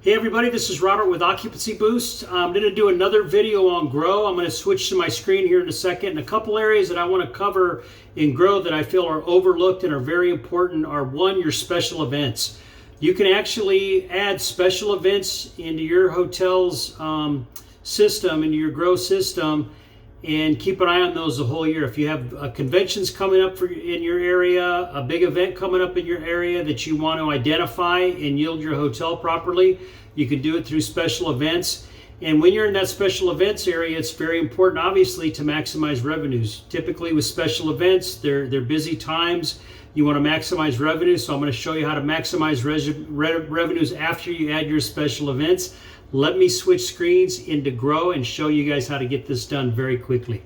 Hey everybody, this is Robert with Occupancy Boost. I'm going to do another video on Grow. I'm going to switch to my screen here in a second. And a couple areas that I want to cover in Grow that I feel are overlooked and are very important are, one, your special events. You can actually add special events into your hotel's system, into your Grow system, and keep an eye on those the whole year. If you have conventions coming up in your area, a big event coming up in your area that you want to identify and yield your hotel properly, you can do it through special events. And when you're in that special events area, it's very important, obviously, to maximize revenues. Typically with special events, they're busy times. You want to maximize revenue, so I'm going to show you how to maximize revenues after you add your special events. Let me switch screens into Grow and show you guys how to get this done very quickly.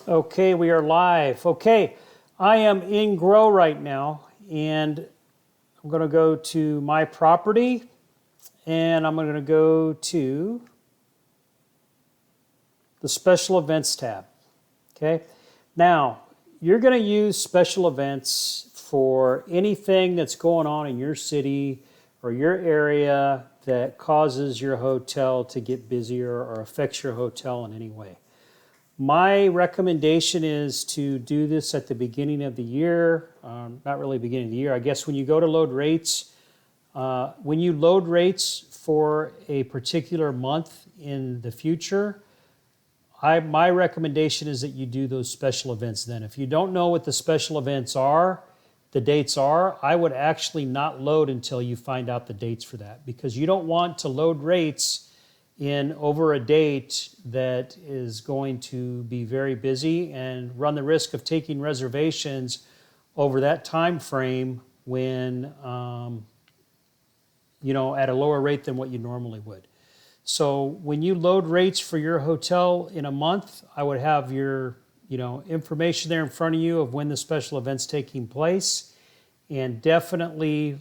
Okay, we are live. Okay, I am in Grow right now, and I'm going to go to My Property, and I'm going to go to the Special Events tab. Okay, now you're going to use special events for anything that's going on in your city or your area that causes your hotel to get busier or affects your hotel in any way. My recommendation is to do this at the beginning of the year, not really beginning of the year. I guess when you go to load rates, when you load rates for a particular month in the future, my recommendation is that you do those special events then. If you don't know what the special events are, the dates are, I would actually not load until you find out the dates for that, because you don't want to load rates in over a date that is going to be very busy and run the risk of taking reservations over that time frame when, at a lower rate than what you normally would. So when you load rates for your hotel in a month, I would have your information there in front of you of when the special event's taking place, and definitely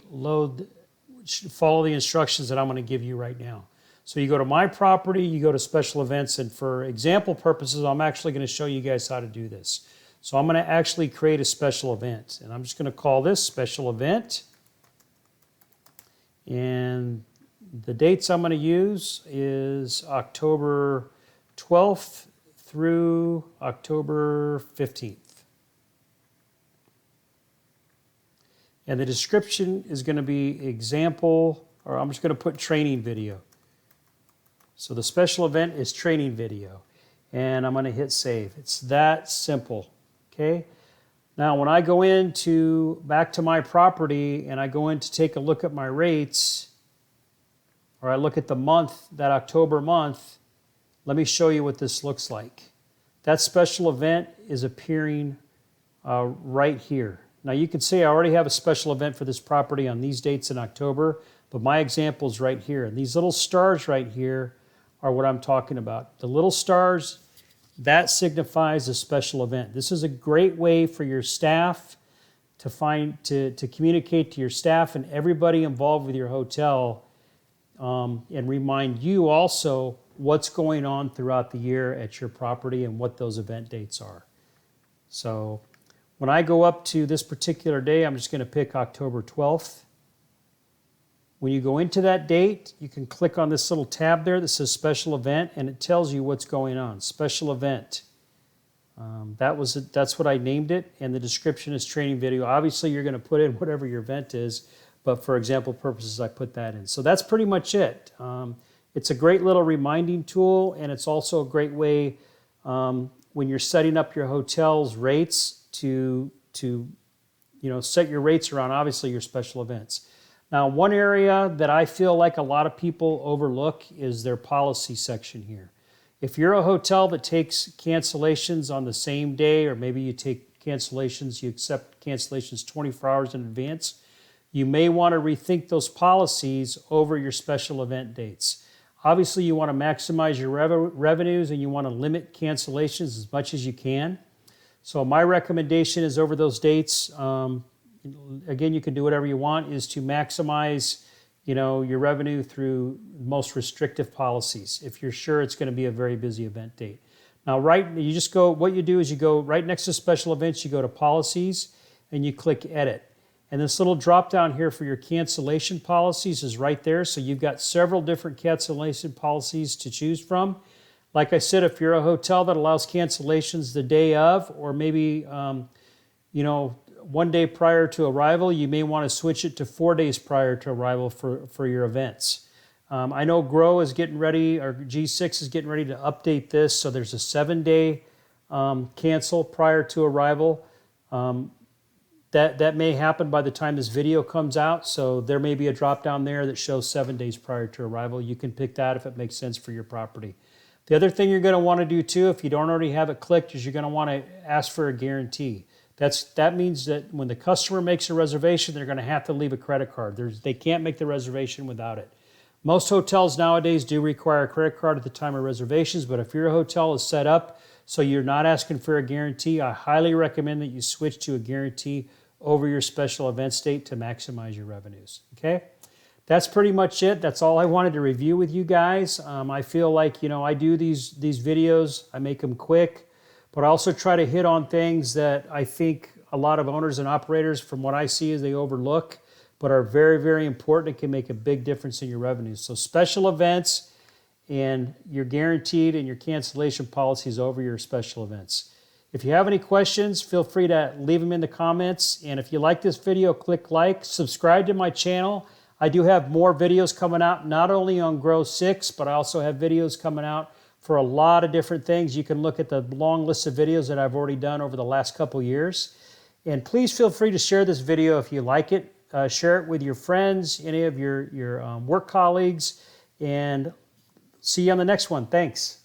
follow the instructions that I'm going to give you right now. So you go to My Property, you go to Special Events, and for example purposes, I'm actually going to show you guys how to do this. So I'm going to actually create a special event, and I'm just going to call this Special Event. And the dates I'm going to use is October 12th through October 15th. And the description is going to be example, or I'm just going to put training video. So the special event is training video. And I'm going to hit save. It's that simple. Okay? Now when I go back to My Property and I go in to take a look at my rates, or I look at the month, that October month, let me show you what this looks like. That special event is appearing right here. Now you can see I already have a special event for this property on these dates in October, but my example is right here. And these little stars right here are what I'm talking about. The little stars, that signifies a special event. This is a great way for your staff to communicate to your staff and everybody involved with your hotel, and remind you also what's going on throughout the year at your property and what those event dates are. So when I go up to this particular day, I'm just going to pick October 12th. When you go into that date, you can click on this little tab there that says Special Event, and it tells you what's going on. Special Event. That's what I named it, and the description is training video. Obviously, you're going to put in whatever your event is, but for example purposes, I put that in. So that's pretty much it. It's a great little reminding tool, and it's also a great way when you're setting up your hotel's rates to set your rates around, obviously, your special events. Now, one area that I feel like a lot of people overlook is their policy section here. If you're a hotel that takes cancellations on the same day, or maybe you take cancellations, you accept cancellations 24 hours in advance, you may want to rethink those policies over your special event dates. Obviously, you want to maximize your revenues, and you want to limit cancellations as much as you can. So my recommendation is over those dates, again, you can do whatever you want, is to maximize your revenue through most restrictive policies if you're sure it's going to be a very busy event date. Now, what you do is you go right next to special events, you go to policies, and you click edit. And this little drop down here for your cancellation policies is right there. So you've got several different cancellation policies to choose from. Like I said, if you're a hotel that allows cancellations the day of, or maybe, you know, 1 day prior to arrival, you may want to switch it to 4 days prior to arrival for your events. I know Grow is getting ready, or G6 is getting ready to update this. So there's a 7-day cancel prior to arrival. That may happen by the time this video comes out. So there may be a drop down there that shows 7 days prior to arrival. You can pick that if it makes sense for your property. The other thing you're going to want to do too, if you don't already have it clicked, is you're going to want to ask for a guarantee. That means that when the customer makes a reservation, they're going to have to leave a credit card. They can't make the reservation without it. Most hotels nowadays do require a credit card at the time of reservations, but if your hotel is set up so you're not asking for a guarantee, I highly recommend that you switch to a guarantee over your special events date to maximize your revenues. Okay? That's pretty much it. That's all I wanted to review with you guys. I feel like, you know, I do these videos, I make them quick, but I also try to hit on things that I think a lot of owners and operators, from what I see, is they overlook, but are very, very important and can make a big difference in your revenues. So special events and your guaranteed and your cancellation policies over your special events. If you have any questions, feel free to leave them in the comments. And if you like this video, click like, subscribe to my channel. I do have more videos coming out, not only on Grow 6, but I also have videos coming out for a lot of different things. You can look at the long list of videos that I've already done over the last couple years. And please feel free to share this video if you like it. Share it with your friends, any of your work colleagues, and see you on the next one. Thanks.